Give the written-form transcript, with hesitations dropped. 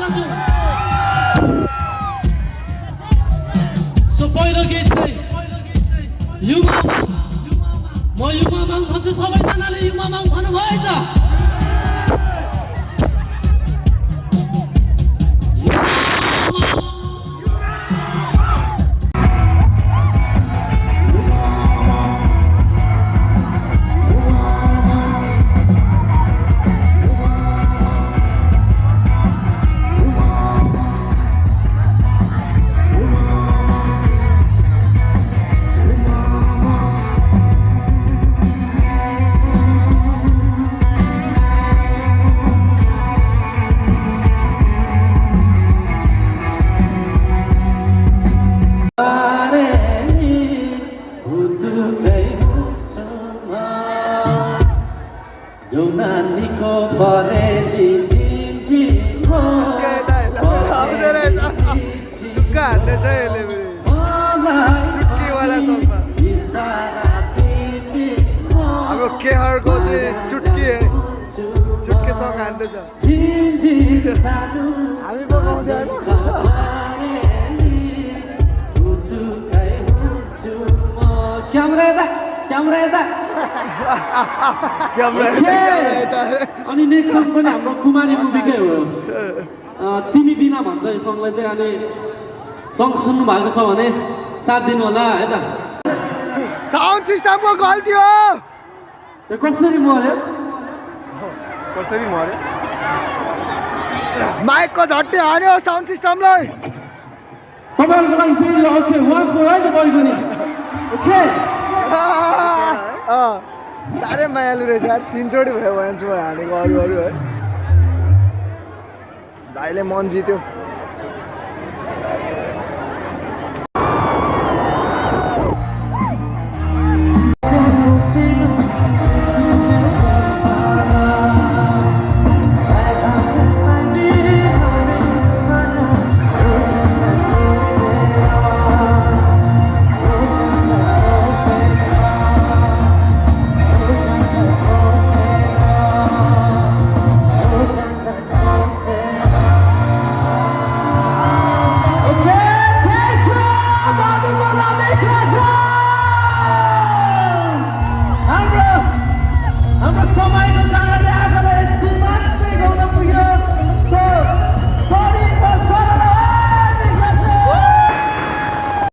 दाजु सो पहिलो गीत चाहिँ युमा म युमा माग भन्छु सबैजनाले युमा माग भन्नुभयो त नानीको परेली झिमझिम हो चुक्का हान्दैछ यसले चुट्कीवाला सङ्गमा अब केहरको चाहिँ चुट्की सङ्ग हान्दैछ हामी पकाउँछ क्यामेरा यता अनि नेक्स्ट सङ पनि हाम्रो कुमारी मुभीकै हो तिमी बिना भन्छ यो सङलाई चाहिँ अनि सङ सुन्नु भएको छ भने साथ दिनु होला है त साउन्ड सिस्टमको गल्ती हो यो कसरी मर्यो माइकको झट्टी हान्यो साउन्ड सिस्टमलाई तपाईँहरूको लागि सुनिल ओके वान्स मोर है त बढी पनि ओके साह्रै मायालु रहेछ यार 3 चोटि भयो वान्स मोर हानेको अरू है भाइले मन जित्यो